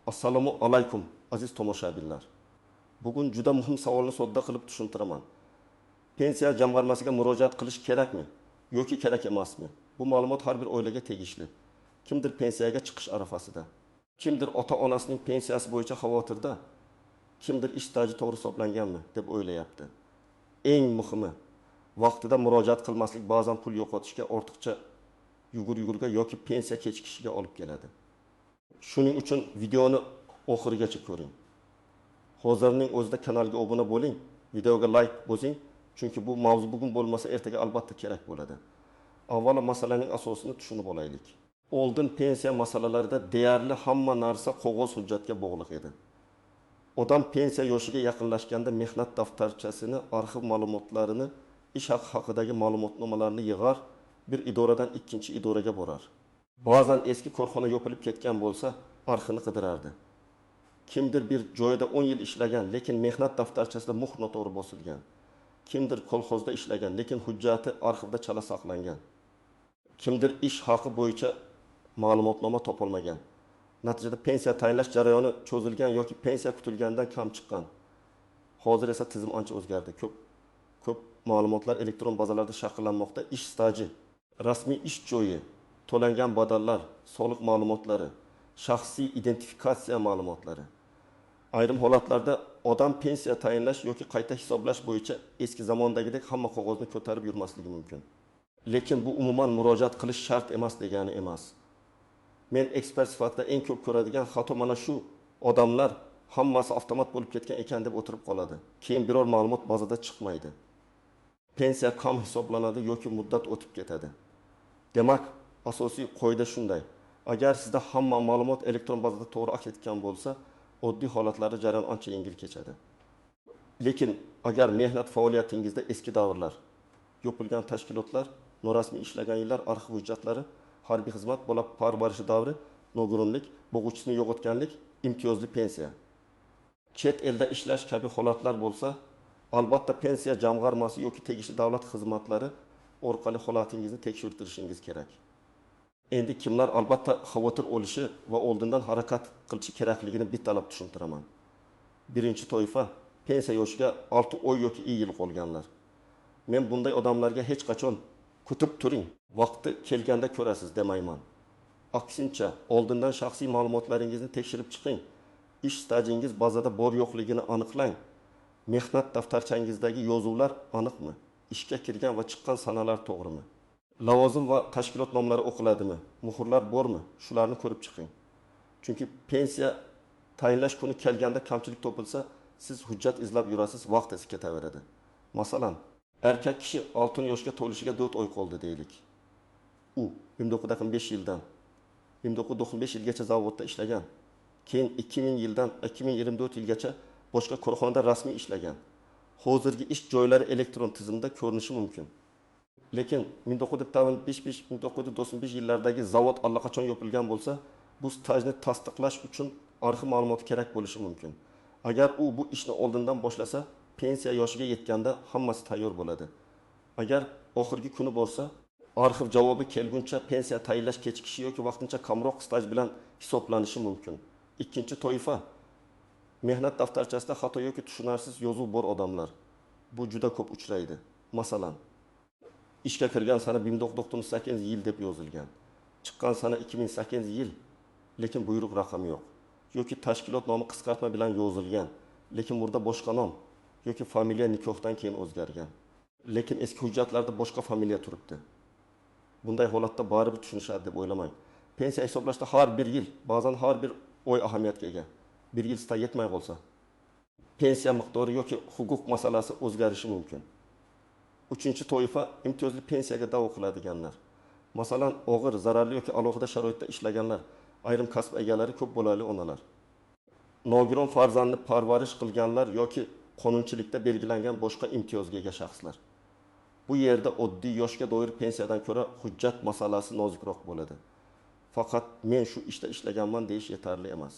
Assalomu alaykum aziz tomoshabinlar. Bugun juda muhim savolni sodda qilib tushuntiraman. Pensiya jamg'armasiga murojaat qilish kerakmi yoki kerak emasmi? Bu ma'lumot har bir oilaga tegishli. Kimdir pensiyaga chiqish arafasida, kimdir ota-onasining pensiyasi bo'yicha xavotirda, kimdir ish staji to'g'ri hisoblanganmi deb o'ylayapti. Eng muhimi, vaqtida murojaat qilmaslik ba'zan pul yo'qotishga, ortiqcha yugurga yoki pensiya kechikishiga olib keladi. Shuning uchun videoni oxirigacha ko'ring. Hozirning o'zida kanalga obuna bo'ling, videoga like bosing, chunki bu mavzu bugun bo'lmasa ertaga albatta kerak bo'ladi. Avvalo masalaning asosini tushunib olaylik. Oldin pensiya masalalarida deyarli hamma narsa qog'oz hujjatga bog'liq edi. Odam pensiya yoshiga yaqinlashganda mehnat daftarchasini, arxiv ma'lumotlarini, ish haqi haqidagi ma'lumotnomalarni yig'ar, bir idoradan ikkinchi idoraga borar. Ba'zan eski korxona yopilib ketgan bo'lsa, arxivni qidirardi. Kimdir bir joyda 10 yil ishlagan, lekin mehnat daftarchasida muhr noto'g'ri bosilgan. Kimdir kolxozda ishlagan, lekin hujjati arxivda chala saqlangan. Kimdir ish haqi bo'yicha ma'lumotnoma topolmagan. Natijada pensiya tayinlash jarayoni cho'zilgan yoki pensiya kutilgandan kam chiqqan. Hozir esa tizim ancha o'zgardi. Ko'p ma'lumotlar elektron bazalarda shakllanmoqda. Ish staji, rasmiy ish joyi, to'langan badallar, soliq ma'lumotlari, shaxsiy identifikatsiya ma'lumotlari. Ayrim holatlarda odam pensiya tayinlash yoki qayta hisoblash bo'yicha eski zamondagidek hamma qog'ozni ko'tarib yurmasligi mumkin. Lekin bu umuman murojaat qilish shart emas degani emas. Men ekspert sifatida eng ko'p ko'radigan xato mana shu: odamlar hammasi avtomat bo'lib ketgan ekan deb o'tirib qoladi. Keyin biror ma'lumot bazada chiqmaydi. Pensiya kam hisoblanadi yoki muddat o'tib ketadi. Demak, asosiy qoida shunday: agar sizda hamma ma'lumot elektron bazada to'g'ri aks etgan bo'lsa, oddiy holatlarda jarayon ancha yengil kechadi. Lekin agar mehnat faoliyatingizda eski davrlar, yopilgan tashkilotlar, norasmiy ishlagan yillar arxiv hujjatlari, harbiy xizmat, bola parvarishi davri, nogironlik, bo'g'uvchisini yo'qotganlik, imtiyozli pensiya, chet elda ishlash kabi holatlar bo'lsa, albatta pensiya jamg'armasi yoki tegishli davlat xizmatlari orqali holatingizni tekshirtirishingiz kerak. Endi kimlar albatta xavotir olishi va oldindan harakat qilishi kerakligini bittalab tushuntiraman. Birinchi toifa pensiya yoshiga 6 oy yoki 2 yil qolganlar. Men bunday odamlarga hech qachon kutib turing, vaqti kelganda ko'rasiz demayman. Aksincha, oldindan shaxsiy ma'lumotlaringizni tekshirib chiqing. Ish stajingiz bazada bor yo'qligini aniqlang. Mehnat daftarchangizdagi yozuvlar aniqmi? Ishga kirgan va chiqqan sanalar to'g'rimi? Lavozim va tashkilot nomlari o'qiladimi? Muhrlar bormi? Shularni ko'rib chiqing. Chunki pensiya tayinlash kuni kelganda kamchilik topilsa, siz hujjat izlab yurasiz, vaqt esa ketaveradi. Masalan, erkak kishi 6 yoshga to'lishiga 4 oy qoldi deylik. U 1995 yildan 1995 yilgacha zavodda ishlagan. Keyin 2000 yildan 2024 yilgacha boshqa korxonada rasmiy ishlagan. Hozirgi ish joylari elektron tizimda ko'rinishi mumkin. Lekin 1995-1995 yillardagi zavod allaqachon yopilgan bo'lsa, bu stajni tasdiqlash uchun arxiv ma'lumoti kerak bo'lishi mumkin. Agar u bu ishni oldindan boshlasa, pensiya yoshiga yetganda hammasi tayyor bo'ladi. Agar oxirgi kuni bo'lsa, arxiv javobi kelguncha pensiya tayinlash kechikishi yoki vaqtincha kamroq staj bilan hisoblanishi mumkin. Ikkinchi toifa mehnat daftarchasida xato yoki tushunarsiz yozuv bor odamlar. Bu juda ko'p uchraydi. Masalan, ishga kirgan sana 1998 yil deb yozilgan. Chiqqan sana 2008 yil, lekin buyruq raqami yo'q. Yoki tashkilot nomi qisqartma bilan yozilgan, lekin burada boshqa nom yoki familiya nikohdan keyin o'zgargan. Lekin eski hujjatlarda boshqa familiya turibdi. Bunday holatda baribir tushunishadi deb o'ylamang. Pensiya hisoblashda har bir yil, ba'zan har bir oy ahamiyatga ega. Bir yil staj yetmay qolsa, pensiya miqdori yoki huquq masalasi o'zgarishi mumkin. Uchinchi toifa imtiyozli pensiyaga da'vo qiladiganlar. Masalan, og'ir, zararli yoki alohida sharoitda ishlaganlar, ayrim kasb egalari, ko'p bolali onalar. Nogiron farzandni parvarish qilganlar yoki qonunchilikda belgilangan boshqa imtiyozga ega shaxslar. Bu yerda oddiy yoshga doir pensiyadan ko'ra hujjat masalasi nozikroq bo'ladi. Faqat men shu ishda ishlaganman deyish yetarli emas.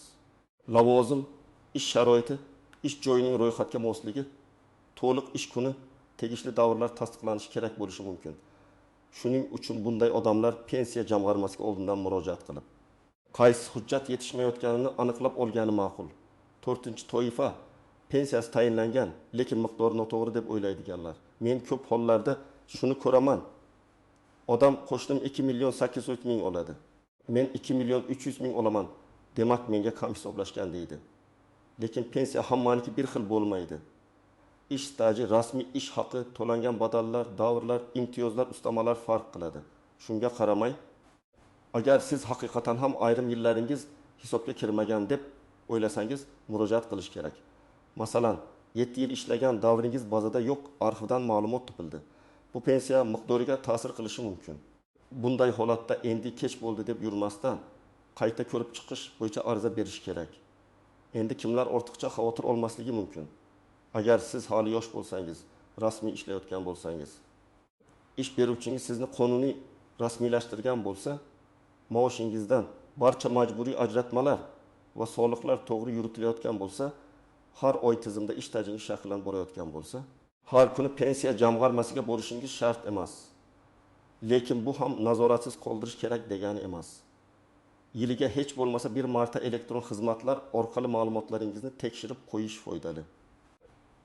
Lavozim, ish sharoiti, ish joyining ro'yxatga mosligi, to'liq ish kuni, tegishli davrlar tasdiqlanishi kerak bo'lishi mumkin. Shuning uchun bunday odamlar pensiya jamg'armasiga oldindan murojaat qilib, qaysi hujjat yetishmayotganini aniqlab olgani ma'qul. 4-toifa pensiyasi tayinlangan, lekin miqdori noto'g'ri deb o'ylaydiganlar. Men ko'p hollarda shuni ko'raman. Odam qo'shnim 2.800.000 oladi. Men 2.300.000 olaman. Demak menga kam hisoblashgan deydi. Lekin pensiya hammaniki bir xil bo'lmaydi. Ish staji, rasmiy ish haqi, to'langan badallar, davrlar, imtiyozlar, ustamalar farq qiladi. Shunga qaramay, agar siz haqiqatan ham ayrim yillaringiz hisobga kirmagan deb o'ylasangiz, murojaat qilish kerak. Masalan, 7 yil ishlagan davringiz bazada yo'q, arxivdan ma'lumot topildi. Bu pensiya miqdoriga ta'sir qilishi mumkin. Bunday holatda endi kech bo'ldi deb yurmasdan, qayta ko'rib chiqish bo'yicha ariza berish kerak. Endi kimlar ortiqcha xavotir olmasligi mumkin? Agar siz hali yosh bo'lsangiz, rasmiy ishlayotgan bo'lsangiz, ish beruvchingiz sizni qonuniy rasmiylashtirgan bo'lsa, maoshingizdan barcha majburiy ajratmalar va soliqlar to'g'ri yuritilayotgan bo'lsa, har oy tizimda ish tajingiz shakllanib borayotgan bo'lsa, har kuni pensiya jamg'armasiga bo'lishingiz shart emas. Lekin bu ham nazoratsiz qoldirish kerak degani emas. Yiliga hech bo'lmasa bir marta elektron xizmatlar orqali ma'lumotlaringizni tekshirib qo'yish foydali.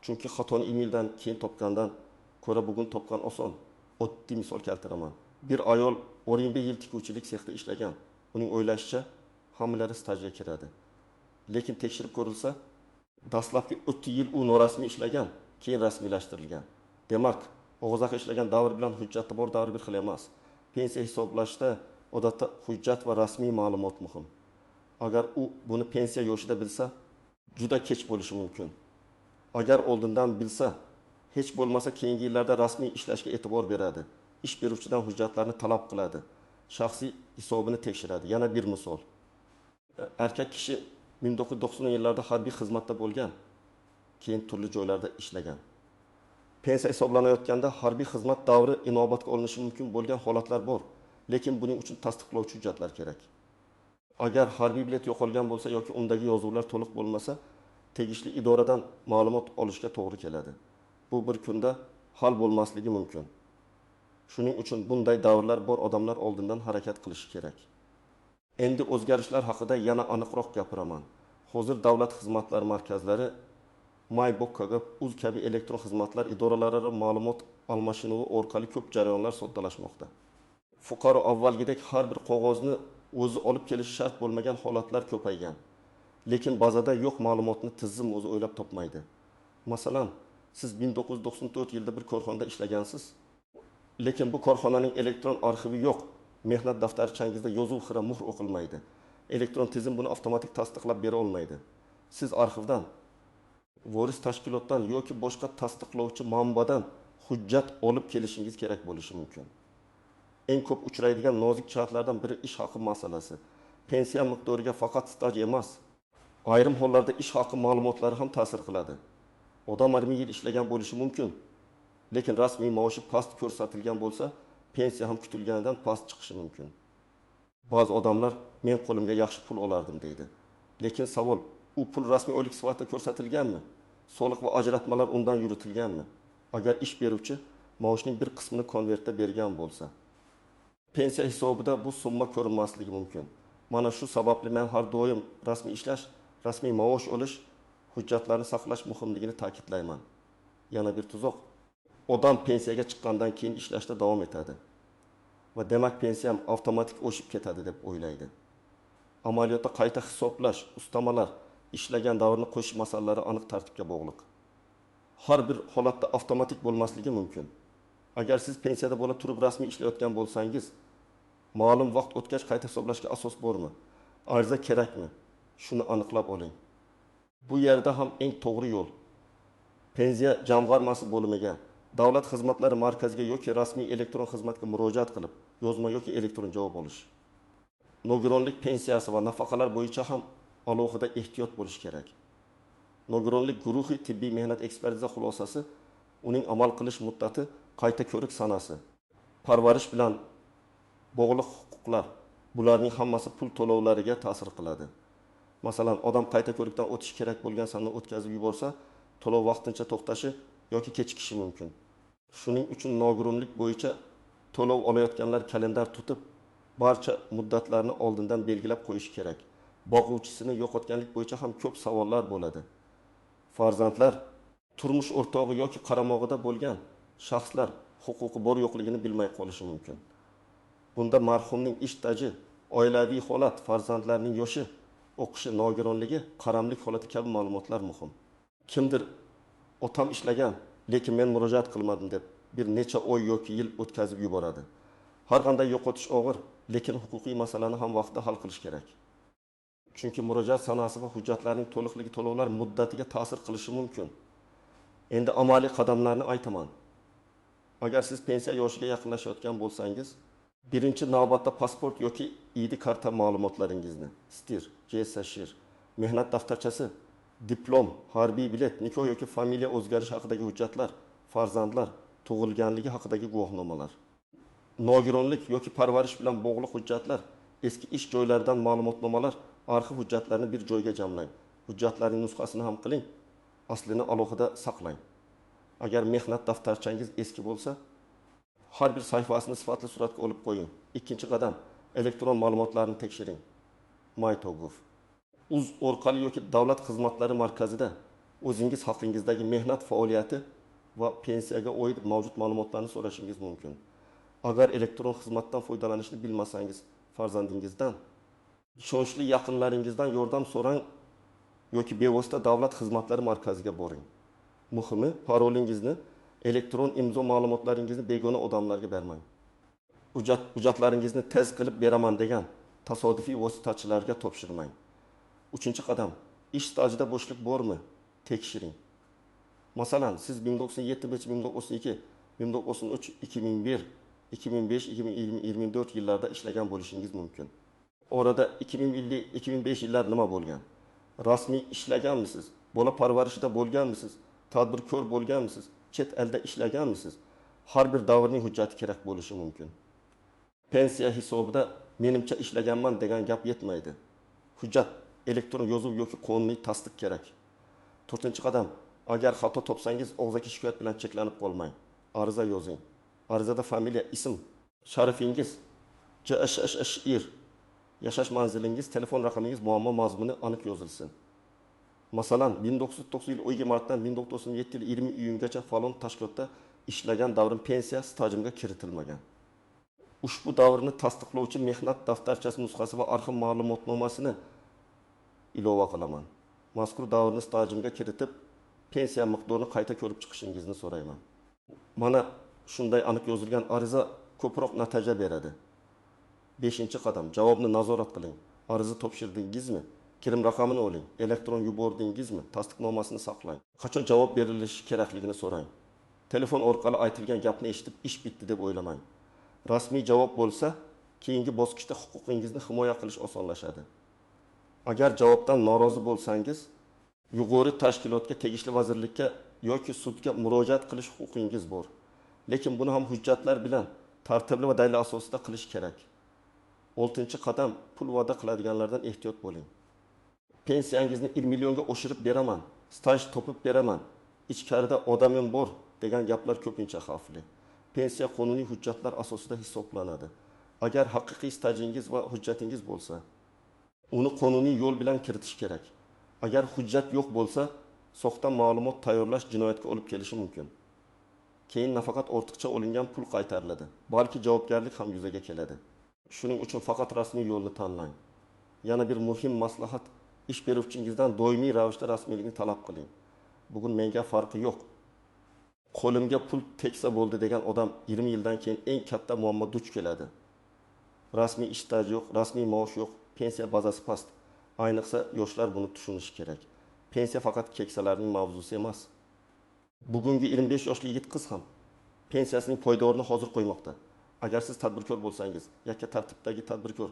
Chunki xatoni emaildan keyin topgandan ko'ra bugun topgan oson. Oddiy misol keltiraman. Bir ayol 11 yil tikuvchilik sexda ishlagan. Uning o'ylashicha hammalari stajga kiradi. Lekin tekshirib ko'rilsa, dastlabki 30 yil u norasmiy ishlagan, keyin rasmiylashtirilgan. Demak, og'zaki ishlagan davr bilan hujjati bor davr bir xil emas. Pensiya hisoblashda odatda hujjat va rasmiy ma'lumot muhim. Agar u buni pensiya yoshida bilsa, juda kech bo'lishi mumkin. Agar oldindan bilsa, hech bo'lmasa keyingi yillarda rasmiy ishlashga e'tibor beradi. Ish beruvchidan hujjatlarni talab qiladi. Shaxsiy hisobini tekshiradi. Yana bir misol. Erkak kishi 1990 yillarda harbiy xizmatda bo'lgan, keyin turli joylarda ishlagan. Pensiya hisoblanayotganda harbiy xizmat davri inobatga olinishi mumkin bo'lgan holatlar bor, lekin buning uchun tasdiqlovchi hujjatlar kerak. Agar harbiy bilet yo'qolgan bo'lsa yoki undagi yozuvlar to'liq bo'lmasa, tegishli idoradan ma'lumot olishga to'g'ri keladi. Bu bir kunda hal bo'lmasligi mumkin. Shuning uchun bunday davrlar bor odamlar oldindan harakat qilishi kerak. Endi o'zgarishlar haqida yana aniqroq gapiraman. Hozir davlat xizmatlari markazlari, MyBokkga, Uz kabi elektron xizmatlar idoralararo ma'lumot almashinuvi orqali ko'p jarayonlar soddalashmoqda. Fuqaro avvalgidek har bir qog'ozni o'zi olib kelish shart bo'lmagan holatlar ko'paygan. Lekin bazada yo'q ma'lumotni tizim o'zi o'ylab topmaydi. Masalan, siz 1994 yilda bir korxonada ishlagansiz, lekin bu korxonaning elektron arxivi yo'q. Mehnat daftarchangizda yozuv xira muhr o'qilmaydi. Elektron tizim buni avtomatik tasdiqlab bera olmaydi. Siz arxivdan, voris tashkilotdan yoki boshqa tasdiqlovchi manbadan hujjat olib kelishingiz kerak bo'lishi mumkin. Eng ko'p uchraydigan nozik jihatlardan biri ish haqi masalasi. Pensiya miqdoriga faqat staj emas, ayrim hollarda ish haqi ma'lumotlari ham ta'sir qiladi. Odam 20 yil ishlagan bo'lishi mumkin, lekin rasmiy maoshi past ko'rsatilgan bo'lsa, pensiya ham kutilganidan past chiqishi mumkin. Ba'zi odamlar men qo'limga yaxshi pul olardim deydi. Lekin savol, u pul rasmiy oylik sifatida ko'rsatilganmi? Soliq va ajratmalar undan yuritilganmi? Agar ish beruvchi maoshning bir qismini konvertda bergan bo'lsa, pensiya hisobida bu summa ko'rinmasligi mumkin. Mana shu sababli men har doim rasmiy ishlash, rasmiy maosh olish, hujjatlarni saqlash muhimligini ta'kidlayman. Yana bir tuzoq. Odam pensiyaga chiqqandan keyin ishlashda davom etadi va demak pensiyam avtomatik o'shib ketadi deb o'ylaydi. Amaliyotda qayta hisoblash, ustamalar, ishlagan davrni qo'shish masalalari aniq tartibga bog'liq. Har bir holatda avtomatik bo'lmasligi mumkin. Agar siz pensiyada bo'la turib rasmiy ishlayotgan bo'lsangiz, ma'lum vaqt o'tgach qayta hisoblashga asos bormi? Ariza kerakmi? Shuni aniqlab oling. Bu yerda ham eng to'g'ri yo'l pensiya jamg'armasi bo'limiga, davlat xizmatlari markaziga yoki rasmiy elektron xizmatga murojaat qilib, yozma yoki elektron javob olish. Nogironlik pensiyasi va nafaqalar bo'yicha ham alohida ehtiyot bo'lish kerak. Nogironlik guruhi tibbiy mehnat ekspertiza xulosasi, uning amal qilish muddati, qayta ko'rik sanasi, parvarish bilan bog'liq huquqlar, bularning hammasi pul to'lovlariga ta'sir qiladi. Masalan, odam qayta ko'rikdan o'tish kerak bo'lgan sanani o'tkazib yuborsa, to'lov vaqtincha to'xtashi yoki kechikishi mumkin. Shuning uchun nogironlik bo'yicha to'lov olayotganlar kalendar tutib, barcha muddatlarni oldindan belgilab qo'yish kerak. Boquvchisini yo'qotganlik bo'yicha ham ko'p savollar bo'ladi. Farzandlar turmush o'rtog'i yoki qaramog'ida bo'lgan shaxslar huquqi bor yo'qligini bilmay qolishi mumkin. Bunda marhumning ish staji, oilaviy holat, farzandlarning yoshi, o'qishi, nogironligi, qaramlik holati kabi ma'lumotlar muhim. Kimdir otam ishlagan, lekin men murojaat qilmadim deb bir necha oy yoki yil o'tkazib yuboradi. Har qanday yo'qotish og'ir, lekin huquqiy masalani ham vaqtida hal qilish kerak. Chunki murojaat sanasi va hujjatlarning to'liqligi to'lovlar muddatiga ta'sir qilishi mumkin. Endi amaliy qadamlarni aytaman. Agar siz pensiya yoshiga yaqinlashayotgan bo'lsangiz, birinchi navbatda pasport yoki ID karta ma'lumotlaringizni, STIR, JSSHIR, mehnat daftarchasi, diplom, harbiy bilet, nikoh yoki familiya o'zgarishi haqidagi hujjatlar, farzandlar tug'ilganligi haqidagi guvohnomalar, nogironlik yoki parvarish bilan bog'liq hujjatlar, eski ish joylaridan ma'lumotnomalar, arxiv hujjatlarini bir joyga jamlang. Hujjatlarning nusxasini ham qiling, aslini alohida saqlang. Agar mehnat daftarchangiz eski bo'lsa, har bir sayfasini sifatli suratga olib qo'ying. Ikkinchi qadam, elektron ma'lumotlarni tekshiring. MyToGov. Uz orqali yoki davlat xizmatlari markazida o'zingiz haqingizdagi mehnat faoliyati va pensiyaga oid mavjud ma'lumotlarni so'rashingiz mumkin. Agar elektron xizmatdan foydalanishni bilmasangiz, farzandingizdan, ishonchli yaqinlaringizdan yordam so'rang yoki bevosita davlat xizmatlari markaziga boring. Muhimi, parolingizni, elektron imzo ma'lumotlaringizni begona odamlarga bermang. Hujjatlaringizni tez qilib beraman degan tasodifiy vositachilarga topshirmang. Uchinchi qadam, ish stajida bo'shliq bormi? Tekshiring. Masalan, siz 1970, 1992, 1993, 2001, 2005, 2024 yillarda ishlagan bo'lishingiz mumkin. Orada 2050-2005 yillar nima bo'lgan? Rasmiy ishlaganmisiz? Bola parvarishida bo'lganmisiz? Tadbirkor bo'lganmisiz? Chet elda ishlaganmisiz? Har bir davrning hujjati kerak bo'lishi mumkin. Pensiya hisobida menimcha ishlaganman degan gap yetmaydi. Hujjat elektron yozuv yoki qonuniy tasdiq kerak. 4-qadam, agar xato topsangiz og'zaki shikoyat bilan cheklanib qolmang. Ariza yozing. Arizada familiya, ism, sharifingiz, JSHIR, yashash manzilingiz, telefon raqamingiz, muammo mazmuni aniq yozilsin. Masalan, 1990 yil 2 martdan 1997 yil 20 iyungacha falon tashkilotda ishlagan davrim pensiya stajimga kiritilmagan. Ushbu davrni tasdiqlovchi mehnat daftarchasi nusxasi va arxiv ma'lumotnomasini ilova qilaman. Mazkur davrni stajimga kiritib, pensiya miqdorini qayta ko'rib chiqishingizni so'rayman. Mana shunday aniq yozilgan ariza ko'proq natija beradi. 5-qadam, javobni nazorat qiling. Ariza topshirdingizmi? Kirim raqamini oling. Elektron yubordingizmi? Tasdiqnomasini saqlang. Qachon javob berilishi kerakligini so'rang. Telefon orqali aytilgan gapni eshitib, ish bitdi deb o'ylamang. Rasmiy javob bo'lsa, keyingi bosqichda huquqingizni himoya qilish osonlashadi. Agar javobdan norozi bo'lsangiz, yuqori tashkilotga, tegishli vazirlikka yoki sudga murojaat qilish huquqingiz bor. Lekin buni ham hujjatlar bilan tartibli va dalil asosida qilish kerak. 6-qadam, pul va'da qiladiganlardan ehtiyot bo'ling. Pensiyangizni 1 millionga oshirib beraman, staj topib beraman, ichkarida odamim bor degan gaplar ko'pincha xavfli. Pensiya qonuniy hujjatlar asosida hisoblanadi. Agar haqiqiy stajingiz va hujjatingiz bo'lsa, uni qonuniy yo'l bilan kiritish kerak. Agar hujjat yo'q bo'lsa, soxta ma'lumot tayyorlash jinoyatga olib kelishi mumkin. Keyin nafaqat ortiqcha olingan pul qaytariladi, balki javobgarlik ham yuzaga keladi. Shuning uchun faqat rasmiy yo'lni tanlang. Yana bir muhim maslahat, ish beruvchingizdan doimiy ravishda rasmiylikni talab qiling. Bugun menga farqi yo'q. Qo'limga pul teksa bo'ldi degan odam 20 yildan keyin eng katta muammo duch keladi. Rasmiy ish staji yo'q, rasmiy maosh yo'q, pensiya bazasi past. Ayniqsa yoshlar buni tushunishi kerak. Pensiya faqat keksalarning mavzusi emas. Bugungi 25 yoshli yigit qiz ham pensiyasining poydorini hozir qo'ymoqda. Agar siz tadbirkor bo'lsangiz, yakka tartibdagi tadbirkor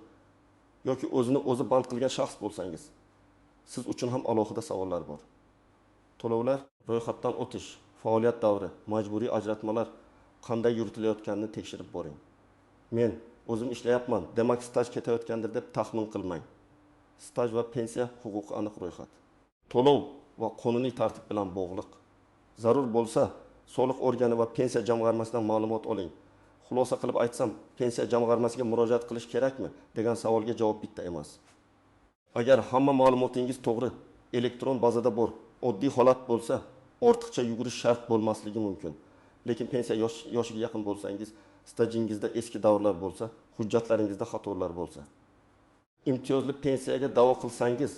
yoki o'zini o'zi band qilgan shaxs bo'lsangiz, siz uchun ham alohida savollar bor. To'lovlar, ro'yxatdan o'tish, faoliyat davri, majburiy ajratmalar qanday yuritilayotganini tekshirib boring. Men o'zim ishlayapman, demak staj ketayotgandir deb taxmin qilmang. Staj va pensiya huquqi aniq ro'yxat. To'lov va qonuniy tartib bilan bog'liq. Zarur bo'lsa, soliq organi va pensiya jamg'armasidan ma'lumot oling. Xulosa qilib aytsam, pensiya jamg'armasiga murojaat qilish kerakmi degan savolga javob bitta emas. Agar hamma ma'lumotingiz to'g'ri, elektron bazada bor, oddiy holat bo'lsa, ortiqcha yugurish shart bo'lmasligi mumkin. Lekin pensiya yoshiga yaqin bo'lsangiz, stajingizda eski davrlar bo'lsa, hujjatlaringizda xatolar bo'lsa, imtiyozli pensiyaga da'vo qilsangiz,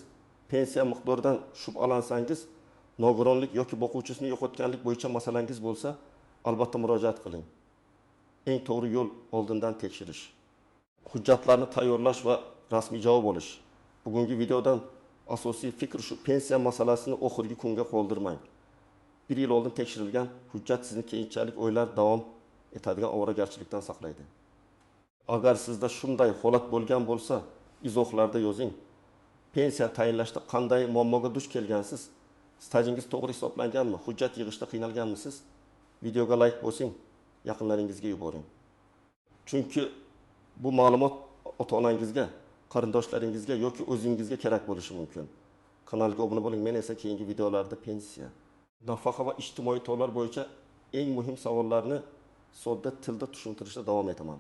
pensiya miqdoridan shubhalansangiz, nogironlik yoki boquvchisini yo'qotganlik bo'yicha masalangiz bo'lsa, albatta murojaat qiling. Eng to'g'ri yo'l oldindan tekshirish. Hujjatlarni tayyorlash va rasmiy javob olish. Bugungi videodan asosiy fikr shu: pensiya masalasini oxirgi kunga qoldirmang. 1 yil oldin tekshirilgan hujjat sizni keyinchalik o'ylar davom etadigan ovoragarchilikdan saqlaydi. Agar sizda shunday holat bo'lgan bo'lsa, izohlarda yozing. Pensiya tayinlashda qanday muammoga duch kelgansiz? Stajingiz to'g'ri hisoblanganmi? Hujjat yig'ishda qiynalganmisiz? Videoga like bosing, yaqinlaringizga yuboring. Chunki bu ma'lumot ota-onangizga, qarindoshlaringizga yoki o'zingizga kerak bo'lishi mumkin. Kanalga obuna bo'ling. Men esa keyingi videolarda pensiya, nafaqa va ijtimoiy to'g'rilar bo'yicha eng muhim savollarni sodda tilda tushuntirishda davom etaman.